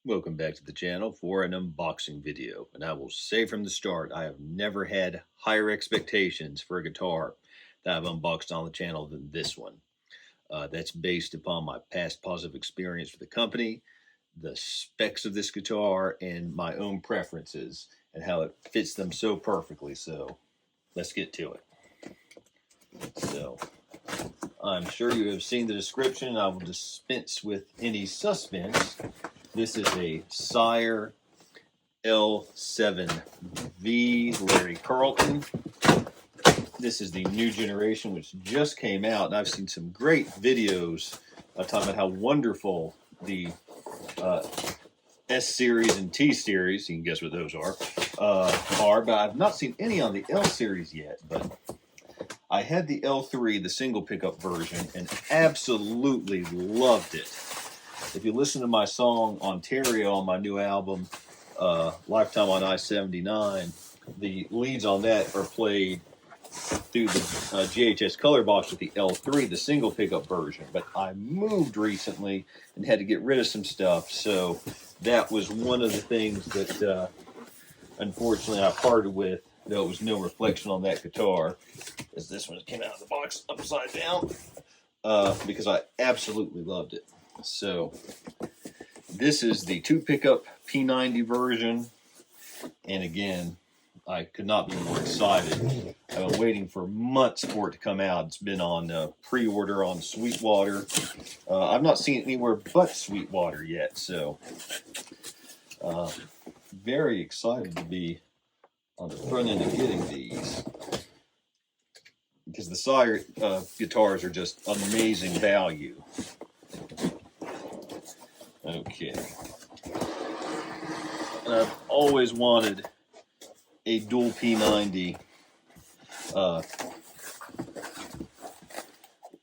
Welcome back to the channel for an unboxing video, and I will say from the start, I have never had higher expectations for a guitar that I've unboxed on the channel than this one. That's based upon my past positive experience with the company, the specs of this guitar, and my own preferences, and how it fits them so perfectly. So let's get to it. So I'm sure you have seen the description. I will dispense with any suspense. This is a Sire L7V Larry Carlton. This is the new generation, which just came out, and I've seen some great videos talking about how wonderful the S series and T series, you can guess what those are, but I've not seen any on the L series yet. But I had the L3, the single pickup version, and absolutely loved it. If you listen to my song Ontario on my new album, Lifetime on I-79, the leads on that are played through the GHS color box with the L3, the single pickup version. But I moved recently and had to get rid of some stuff, so that was one of the things that unfortunately I parted with. There was no reflection on that guitar, as this one came out of the box upside down, because I absolutely loved it. So this is the 2-pickup P90 version, and again, I could not be more excited. I've been waiting for months for it to come out. It's been on pre-order on Sweetwater. I've not seen it anywhere but Sweetwater yet, so very excited to be on the front end of getting these, because the Sire guitars are just amazing value. Okay. And I've always wanted a dual P90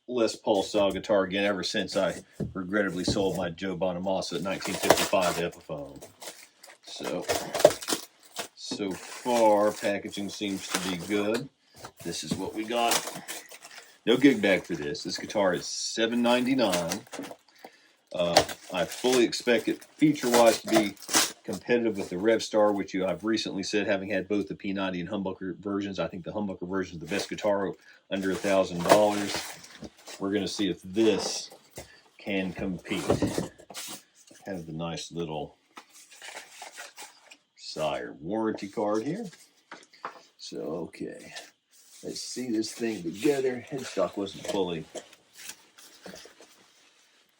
Les Paul style guitar again, ever since I regrettably sold my Joe Bonamassa 1955 Epiphone. So far, packaging seems to be good. This is what we got. No gig bag for this. This guitar is $7.99. I fully expect it feature-wise to be competitive with the Revstar, which I've recently said, having had both the P90 and humbucker versions. I think the humbucker version is the best guitar under $1,000. We're going to see if this can compete. Has the nice little Sire warranty card here. So, okay. Let's see this thing together. Headstock wasn't fully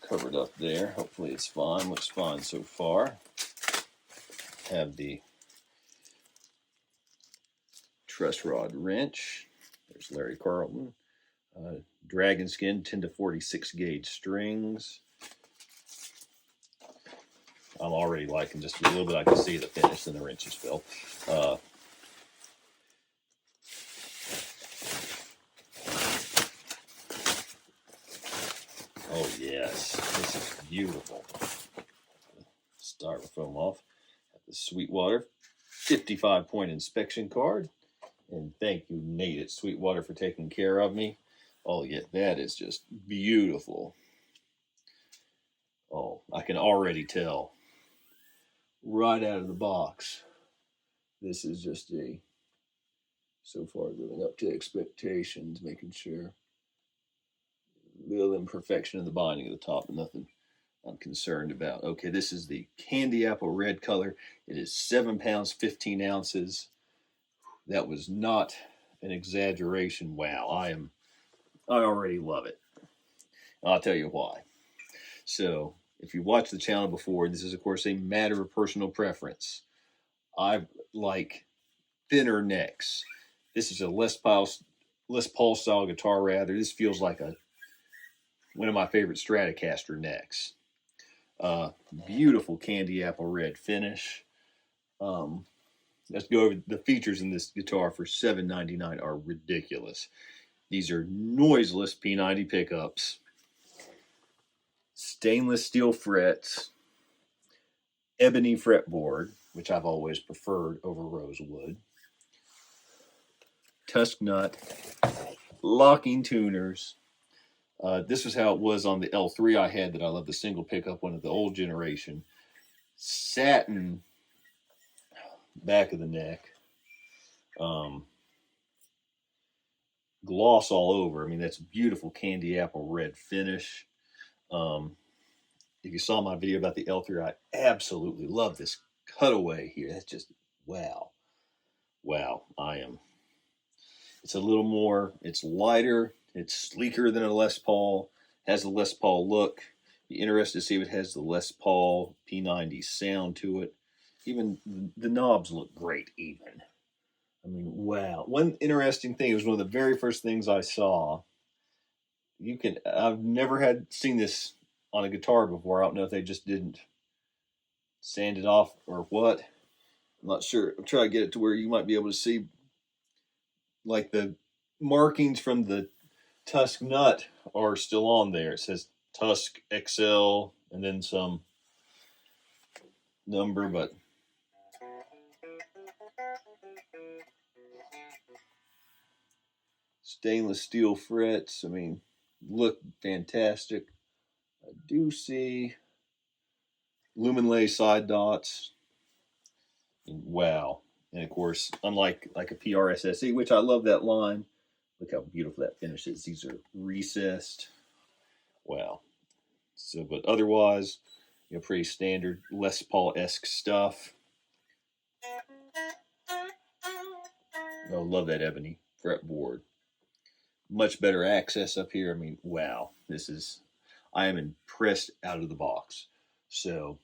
covered up there. Hopefully it's fine. Looks fine so far. Have the truss rod wrench. There's Larry Carlton. Dragon skin 10 to 46 gauge strings. I'm already liking just a little bit. I can see the finish and the wrenches fell. Oh yes, this is beautiful. Styrofoam off. Have the Sweetwater 55-point inspection card. And thank you, Nate at Sweetwater, for taking care of me. Oh yeah, that is just beautiful. Oh, I can already tell right out of the box. This is just so far living up to expectations, making sure. Little imperfection in the binding at the top, but nothing I'm concerned about. Okay, this is the candy apple red color. It is 7 pounds, 15 ounces. That was not an exaggeration. Wow, I already love it. I'll tell you why. So, if you watched the channel before, this is of course a matter of personal preference. I like thinner necks. This is a Les Paul style guitar, rather. This feels like one of my favorite Stratocaster necks. Beautiful candy apple red finish. Let's go over the features in this guitar for $7.99 are ridiculous. These are noiseless P90 pickups, stainless steel frets, ebony fretboard, which I've always preferred over rosewood, tusk nut, locking tuners. This was how it was on the L3 I had that I love, the single pickup one of the old generation. satin back of the neck. Gloss all over. I mean, that's beautiful candy apple red finish. If you saw my video about the L3, I absolutely love this cutaway here. That's just, wow. Wow, it's a little more, it's lighter, it's sleeker than a Les Paul, has the Les Paul look. Be interested to see if it has the Les Paul P90 sound to it. Even the knobs look great even. I mean, wow. One interesting thing, it was one of the very first things I saw. I've never seen this on a guitar before. I don't know if they just didn't sand it off or what. I'm not sure. I'm trying to get it to where you might be able to see like the markings from the Tusk nut are still on there. It says Tusk XL and then some number, but stainless steel frets. I mean, look fantastic. I do see luminlay side dots. And wow. And of course, unlike like a PRSSE, which I love that line, look how beautiful that finishes. These are recessed. Wow. So, but otherwise, you know, pretty standard Les Paul-esque stuff. Oh, love that ebony fretboard. Much better access up here. I mean, wow. I am impressed out of the box. So,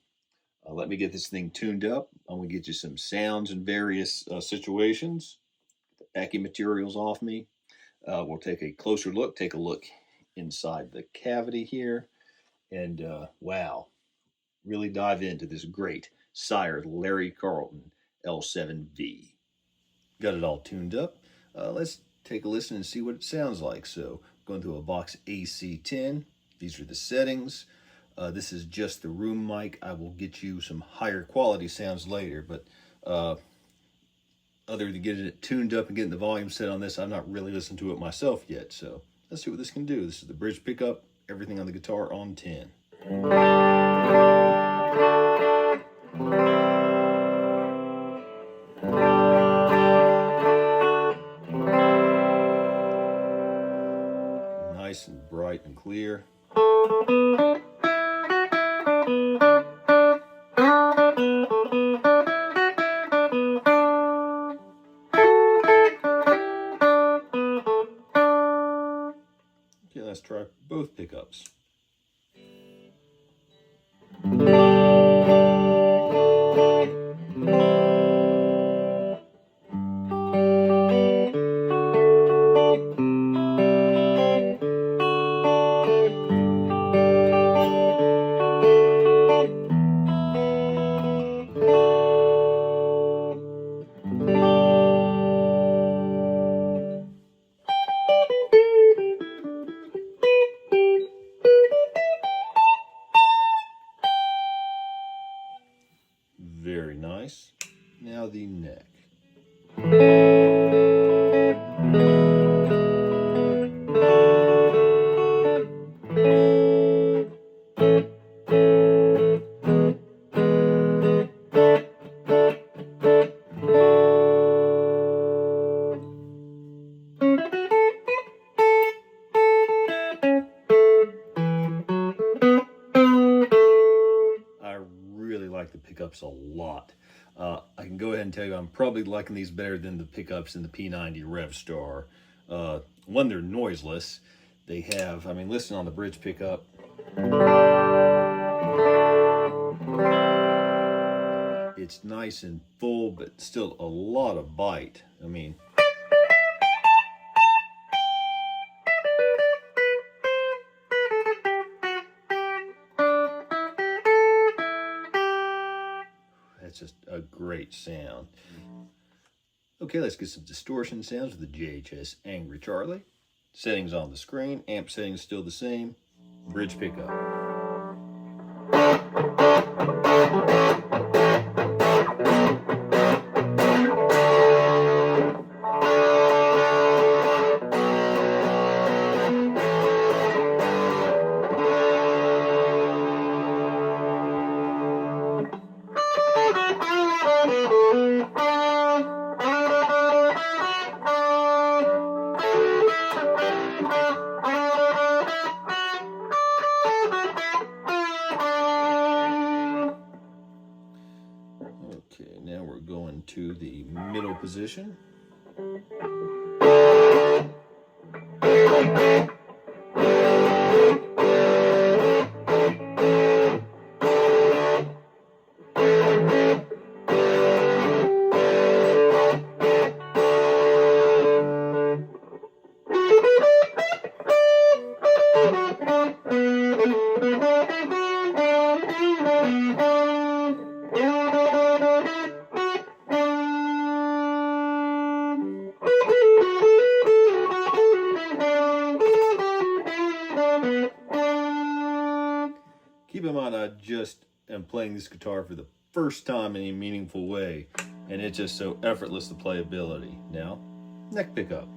let me get this thing tuned up. I'm going to get you some sounds in various situations. The backing materials off me. We'll take a closer look, take a look inside the cavity here. And wow, really dive into this great Sire Larry Carlton L7V. Got it all tuned up. Let's take a listen and see what it sounds like. So, going through a VOX AC10. These are the settings. This is just the room mic. I will get you some higher quality sounds later, but other than getting it tuned up and getting the volume set on this, I've not really listened to it myself yet. So let's see what this can do. This is the bridge pickup, everything on the guitar on 10. Nice and bright and clear. Okay, let's try both pickups. Very nice. Now the neck. Like the pickups a lot. I can go ahead and tell you I'm probably liking these better than the pickups in the P90 Revstar. One, they're noiseless. They have, I mean, listen on the bridge pickup. It's nice and full, but still a lot of bite. I mean, that's just a great sound. Okay, let's get some distortion sounds with the JHS Angry Charlie. Settings on the screen, amp settings still the same. Bridge pickup. Okay, now we're going to the middle position. Keep in mind, I just am playing this guitar for the first time in a meaningful way, and it's just so effortless, the playability. Now, neck pickup.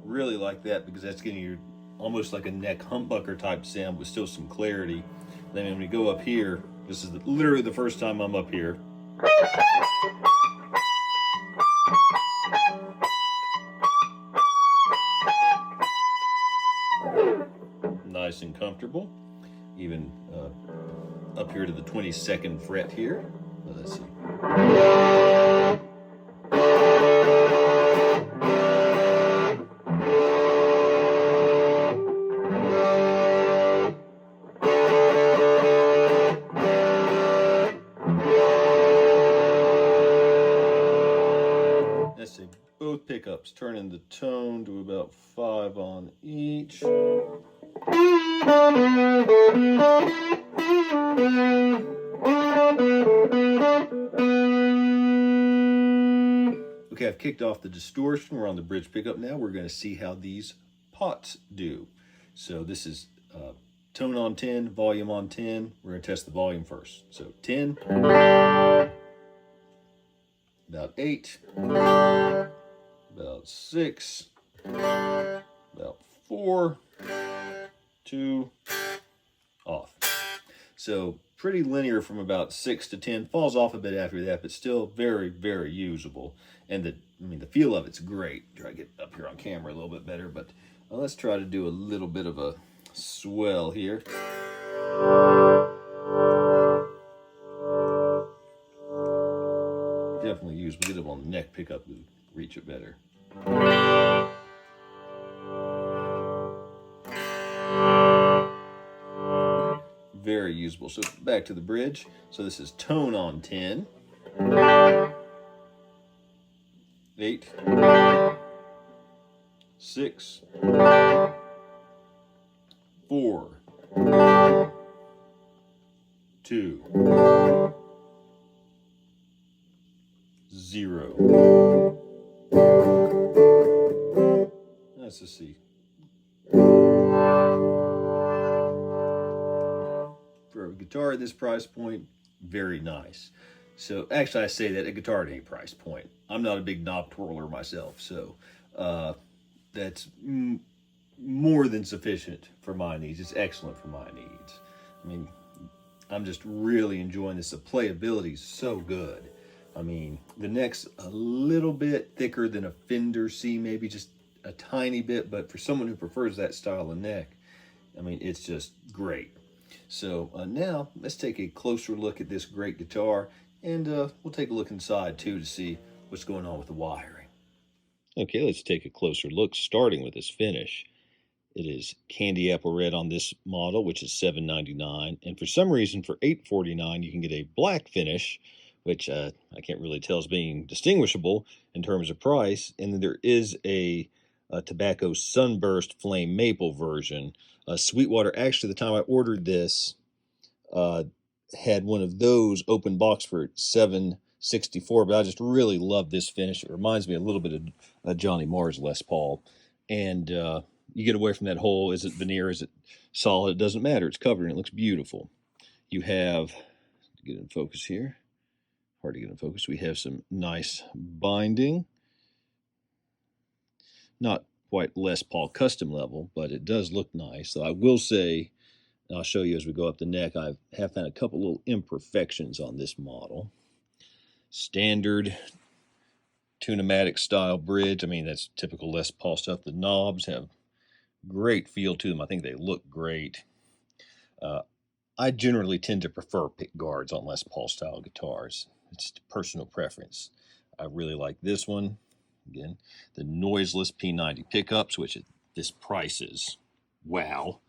Really like that because that's getting you almost like a neck humbucker type sound with still some clarity. Then when we go up here, this is literally the first time I'm up here. Nice and comfortable. Even up here to the 22nd fret here. Let's see. Both pickups turning the tone to about 5 on each. Okay, I've kicked off the distortion. We're on the bridge pickup now. We're going to see how these pots do. So this is tone on 10, volume on 10. We're going to test the volume first. So 10, about 8, about 6, about 4, 2, off. So pretty linear from about 6 to 10. Falls off a bit after that, but still very, very usable. And the feel of it's great. Try to get up here on camera a little bit better, but let's try to do a little bit of a swell here. Definitely use a bit of on the neck pickup to reach it better. Very usable. So back to the bridge. So this is tone on 10, 8, 6, 4, 2, 0. Let's just see. For a guitar at this price point, very nice. So actually I say that a guitar at any price point. I'm not a big knob twirler myself, so that's more than sufficient for my needs. It's excellent for my needs. I mean, I'm just really enjoying this. The playability is so good. I mean, the neck's a little bit thicker than a Fender C, maybe just a tiny bit, but for someone who prefers that style of neck, I mean, it's just great. So now let's take a closer look at this great guitar, and we'll take a look inside too to see what's going on with the wiring. Okay, let's take a closer look, starting with this finish. It is candy apple red on this model, which is $7.99, and for some reason for $8.49 you can get a black finish, which I can't really tell as being distinguishable in terms of price. And then there is a tobacco sunburst flame maple version. Sweetwater, actually, the time I ordered this, had one of those open box for $7.64, but I just really love this finish. It reminds me a little bit of Johnny Marr's Les Paul. And you get away from that whole, is it veneer, is it solid? It doesn't matter. It's covered and it looks beautiful. You have, get in focus here, hard to get in focus, we have some nice binding. Not quite Les Paul custom level, but it does look nice. So I will say, and I'll show you as we go up the neck, I have found a couple little imperfections on this model. Standard Tune-O-Matic style bridge. I mean, that's typical Les Paul stuff. The knobs have great feel to them. I think they look great. I generally tend to prefer pick guards on Les Paul style guitars. It's personal preference. I really like this one. Again, the noiseless P90 pickups, which at this price is wow.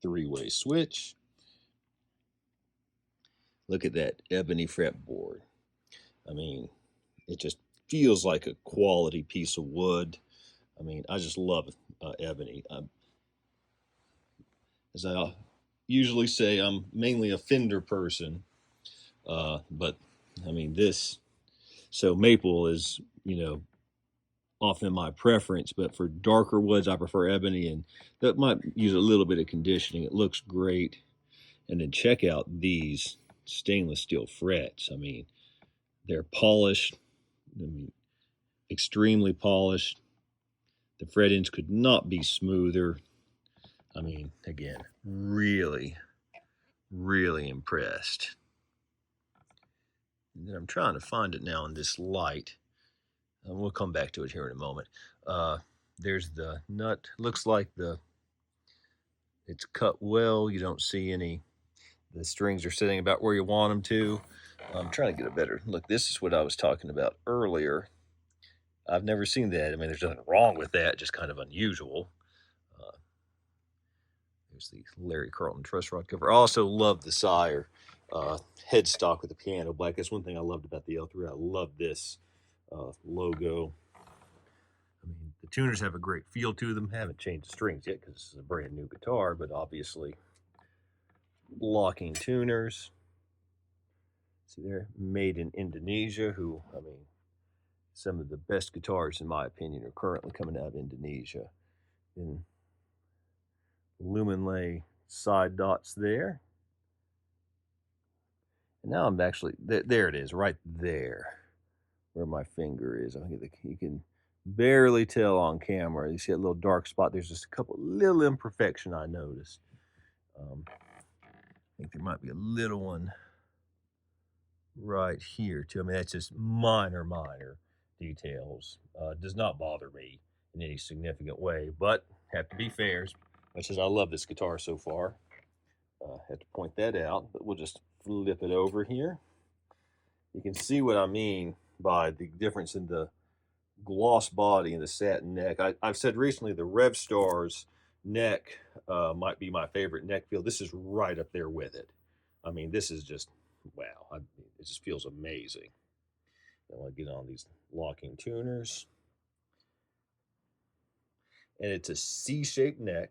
Three-way switch. Look at that ebony fretboard. I mean, it just feels like a quality piece of wood. I mean, I just love ebony. As I usually say, I'm mainly a Fender person, but I mean this. So maple is, you know, often my preference, but for darker woods, I prefer ebony, and that might use a little bit of conditioning. It looks great. And then check out these stainless steel frets. I mean, they're polished. I mean, extremely polished. The fret ends could not be smoother. I mean, again, really, really impressed. And then I'm trying to find it now in this light. And we'll come back to it here in a moment. There's the nut. Looks like it's cut well. You don't see any. The strings are sitting about where you want them to. I'm trying to get a better look. This is what I was talking about earlier. I've never seen that. I mean, there's nothing wrong with that, just kind of unusual. There's the Larry Carlton truss rod cover. I also love the Sire headstock with the piano black. That's one thing I loved about the L3. I love this logo. I mean, the tuners have a great feel to them. Haven't changed the strings yet because this is a brand new guitar, but obviously locking tuners. See there, made in Indonesia, who, I mean, some of the best guitars, in my opinion, are currently coming out of Indonesia. And lumen lay side dots there. And now I'm actually, there it is, right there, where my finger is. I think you can barely tell on camera. You see a little dark spot. There's just a couple little imperfection I noticed. I think there might be a little one right here too. I mean, that's just minor details. Does not bother me in any significant way, but have to be fair. As much as I love this guitar so far, have to point that out. But we'll just flip it over here. You can see what I mean by the difference in the gloss body and the satin neck. I've said recently the Revstar's neck might be my favorite neck feel. This is right up there with it. I mean, this is just wow. It just feels amazing. Now I'll get on these locking tuners. And it's a C-shaped neck,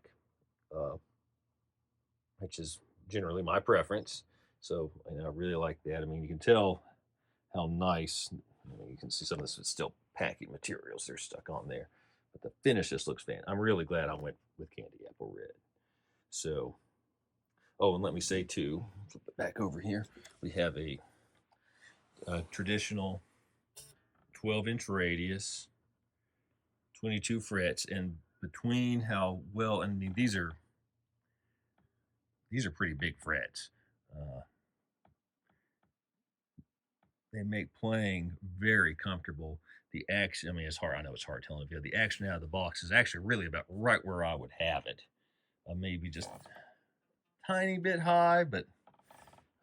which is generally my preference. So I really like that. I mean, you can tell how nice. You can see some of this is still packing materials. They're stuck on there. But the finish just looks fantastic. I'm really glad I went with Candy Apple Red. So, oh, and let me say too, flip it back over here. We have a traditional 12-inch radius, 22 frets, and between how well, I mean, these are pretty big frets. They make playing very comfortable. The action, I mean, it's hard. I know it's hard telling you. The action out of the box is actually really about right where I would have it. Maybe just a tiny bit high, but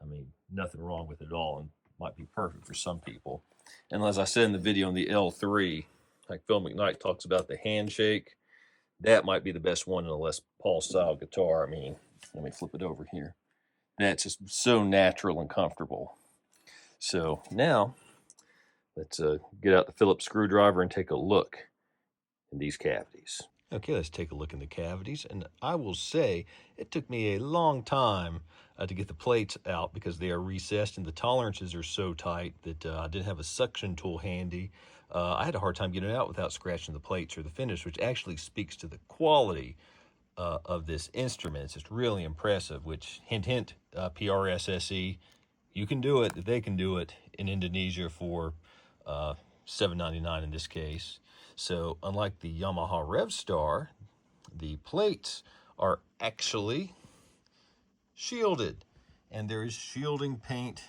I mean, nothing wrong with it at all, and might be perfect for some people. And as I said in the video on the L3, like Phil McKnight talks about the handshake, that might be the best one in a Les Paul style guitar. I mean, let me flip it over here. That's just so natural and comfortable. So now let's get out the Phillips screwdriver and take a look in these cavities. Okay, let's take a look in the cavities. And I will say it took me a long time to get the plates out because they are recessed and the tolerances are so tight that I didn't have a suction tool handy. I had a hard time getting it out without scratching the plates or the finish, which actually speaks to the quality of this instrument. It's just really impressive, which, hint, hint, PRSSE, you can do it, they can do it in Indonesia for $7.99 in this case. So unlike the Yamaha RevStar, the plates are actually shielded, and there is shielding paint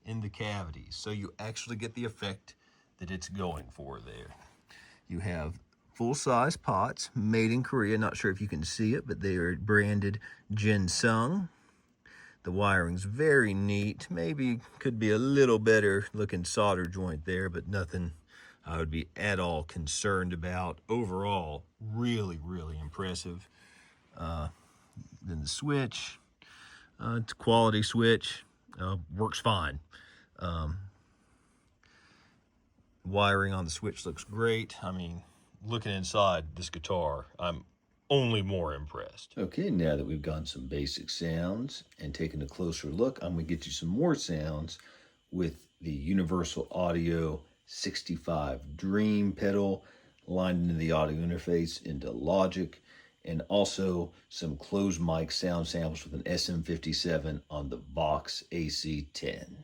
in the cavities, so you actually get the effect that it's going for there. You have full-size pots made in Korea. Not sure if you can see it, but they are branded Jinsung. The wiring's very neat. Maybe could be a little better looking solder joint there, but nothing I would be at all concerned about. Overall, really, really impressive. Then the switch, it's a quality switch, works fine. Wiring on the switch looks great. I mean, looking inside this guitar, I'm only more impressed. Okay, now that we've gotten some basic sounds and taken a closer look, I'm going to get you some more sounds with the Universal Audio 65 Dream pedal lined into the audio interface into Logic, and also some closed mic sound samples with an SM57 on the VOX AC10.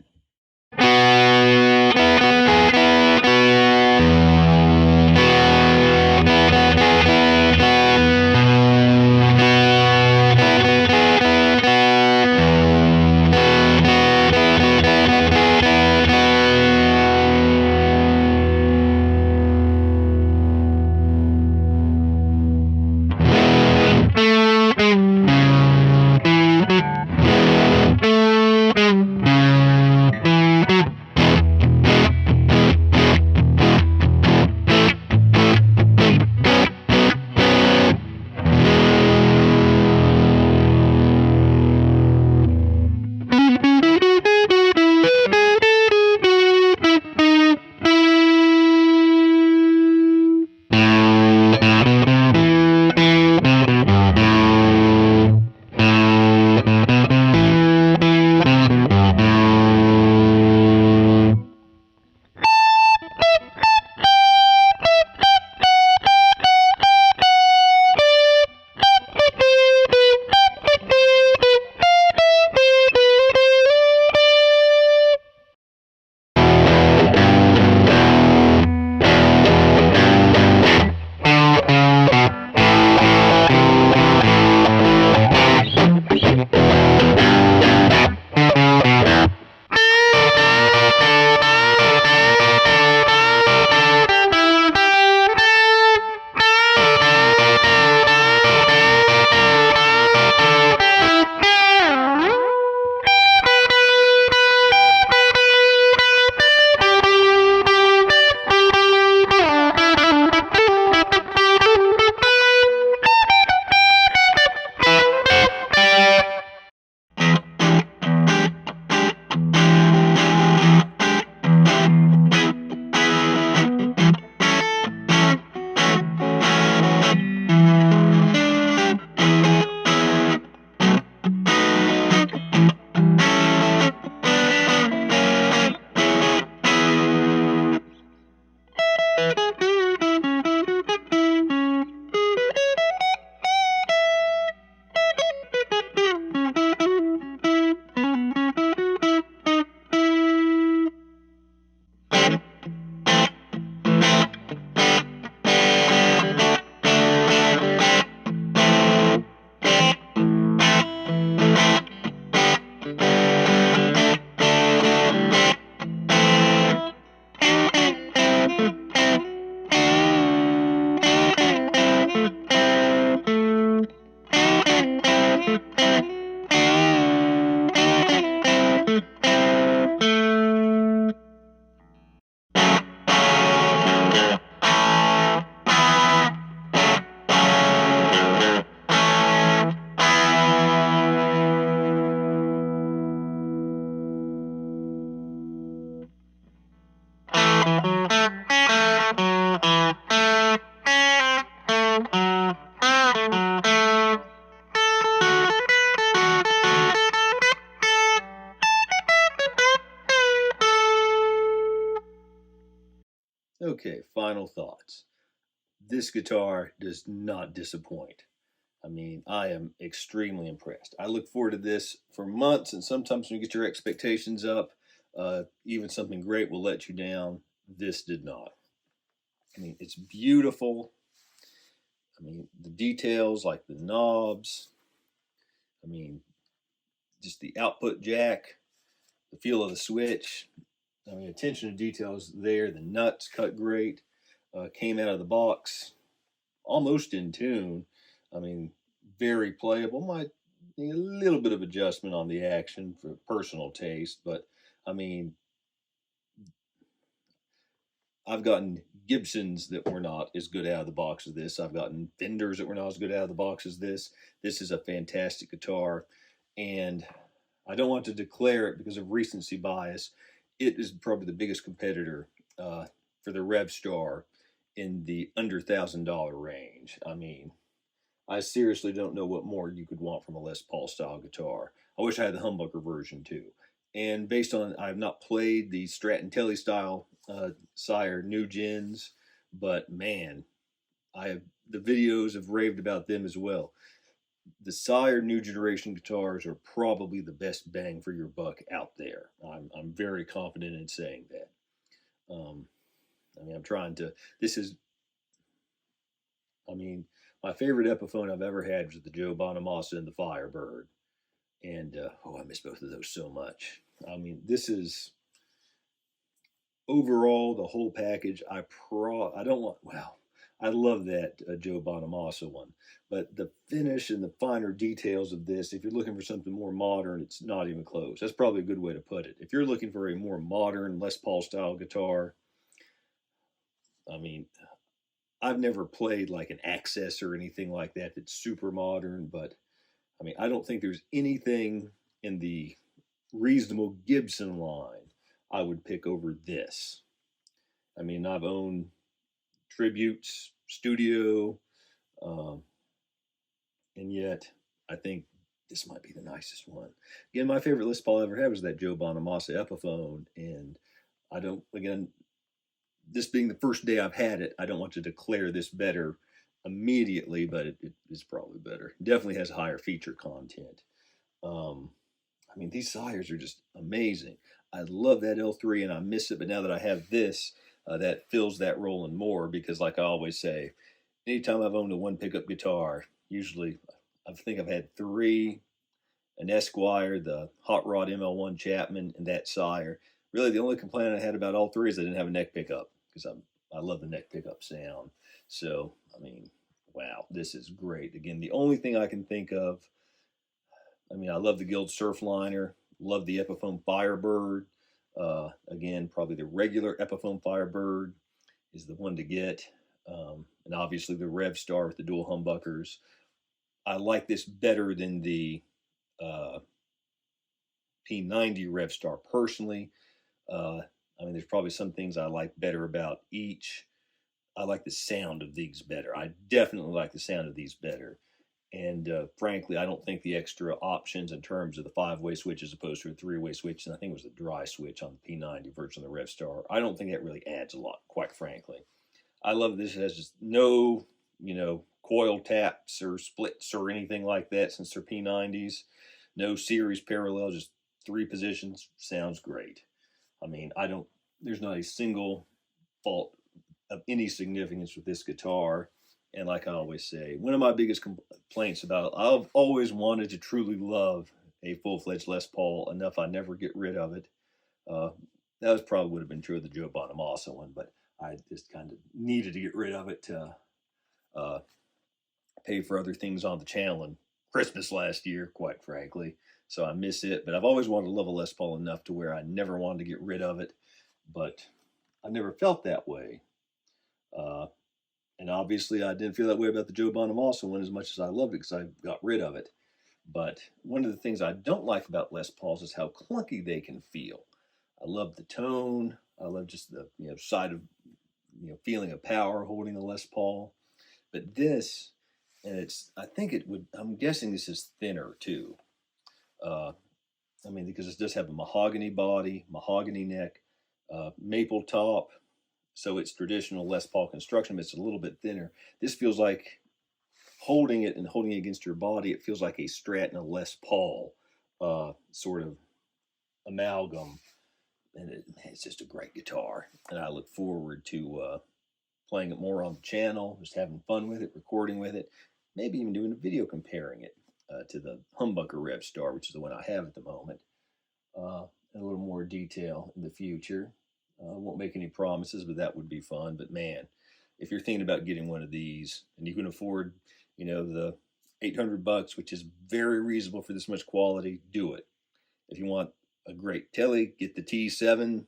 Okay, final thoughts. This guitar does not disappoint. I mean, I am extremely impressed. I look forward to this for months, and sometimes when you get your expectations up, even something great will let you down. This did not. I mean, it's beautiful. I mean, the details like the knobs. I mean, just the output jack, the feel of the switch. I mean, attention to detail is there. The nuts cut great. Came out of the box almost in tune. I mean, very playable. Might need a little bit of adjustment on the action for personal taste, but I mean, I've gotten Gibsons that were not as good out of the box as this. I've gotten Fenders that were not as good out of the box as this. This is a fantastic guitar, and I don't want to declare it because of recency bias. It is probably the biggest competitor for the Revstar in the under $1,000 range. I mean, I seriously don't know what more you could want from a Les Paul style guitar. I wish I had the humbucker version too. And based on, I've not played the Strat Telly style Sire new gens, but man, the videos have raved about them as well. The Sire new generation guitars are probably the best bang for your buck out there. I'm very confident in saying that. I mean, I'm trying to. This is. I mean, my favorite Epiphone I've ever had was the Joe Bonamassa and the Firebird, and oh, I miss both of those so much. I mean, this is overall the whole package. I don't want. Wow, I love that Joe Bonamassa one, but the finish and the finer details of this, if you're looking for something more modern, it's not even close. That's probably a good way to put it. If you're looking for a more modern Les Paul style guitar, I mean, I've never played like an Access or anything like that that's super modern, but I mean, I don't think there's anything in the reasonable Gibson line I would pick over this. I mean, I've owned Tributes, Studio, and yet I think this might be the nicest one. Again, my favorite Les Paul I ever had was that Joe Bonamassa Epiphone, and I don't, again, this being the first day I've had it, I don't want to declare this better immediately, but it is probably better. It definitely has higher feature content. I mean, these Sires are just amazing. I love that L3 and I miss it, but now that I have this, that fills that role and more, because like I always say, anytime I've owned a one pickup guitar, usually I think I've had three, an Esquire, the Hot Rod ML1 Chapman, and that Sire. Really, the only complaint I had about all three is I didn't have a neck pickup, because I love the neck pickup sound. So, I mean, wow, this is great. Again, the only thing I can think of, I mean, I love the Guild Surfliner, love the Epiphone Firebird. Again, probably the regular Epiphone Firebird is the one to get. And obviously the Revstar with the dual humbuckers. I like this better than the P90 Revstar personally. I mean, there's probably some things I like better about each. I like the sound of these better. I definitely like the sound of these better. And frankly, I don't think the extra options in terms of the 5-way switch as opposed to a 3-way switch, and I think it was the dry switch on the P90 version of the Revstar, I don't think that really adds a lot, quite frankly. I love this. It has just no, coil taps or splits or anything like that since they're P90s. No series parallel, just 3 positions. Sounds great. I mean, there's not a single fault of any significance with this guitar. And like I always say, one of my biggest complaints about it, I've always wanted to truly love a full-fledged Les Paul enough I never get rid of it. That probably would have been true of the Joe Bonamassa one, but I just kind of needed to get rid of it to pay for other things on the channel and Christmas last year, quite frankly. So I miss it, but I've always wanted to love a Les Paul enough to where I never wanted to get rid of it, but I never felt that way. And obviously I didn't feel that way about the Joe Bonamassa one as much as I loved it because I got rid of it. But one of the things I don't like about Les Pauls is how clunky they can feel. I love the tone. I love just the side of feeling of power holding the Les Paul. But this, and I'm guessing this is thinner too. I mean, because it does have a mahogany body, mahogany neck, maple top. So it's traditional Les Paul construction, but it's a little bit thinner. This feels like holding it and holding it against your body, it feels like a Strat and a Les Paul sort of amalgam. And it's just a great guitar. And I look forward to playing it more on the channel, just having fun with it, recording with it, maybe even doing a video comparing it to the Humbucker Rev Star, which is the one I have at the moment, in a little more detail in the future. Won't make any promises, but that would be fun. But man, if you're thinking about getting one of these and you can afford, you know, the $800, which is very reasonable for this much quality, do it. If you want a great telly, get the T7.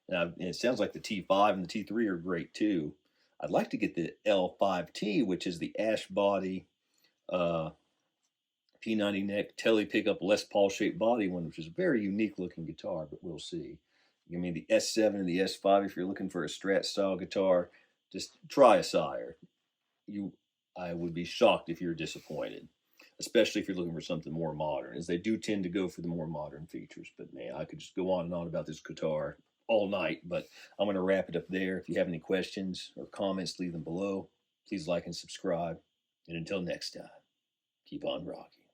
And it sounds like the T5 and the T3 are great too. I'd like to get the L5T, which is the ash body, P90 neck, telly pickup, Les Paul shaped body one, which is a very unique looking guitar, but we'll see. I mean, the S7 and the S5, if you're looking for a Strat style guitar, just try a Sire. I would be shocked if you're disappointed, especially if you're looking for something more modern, as they do tend to go for the more modern features. But man, I could just go on and on about this guitar all night, but I'm going to wrap it up there. If you have any questions or comments, leave them below. Please like and subscribe. And until next time, keep on rocking.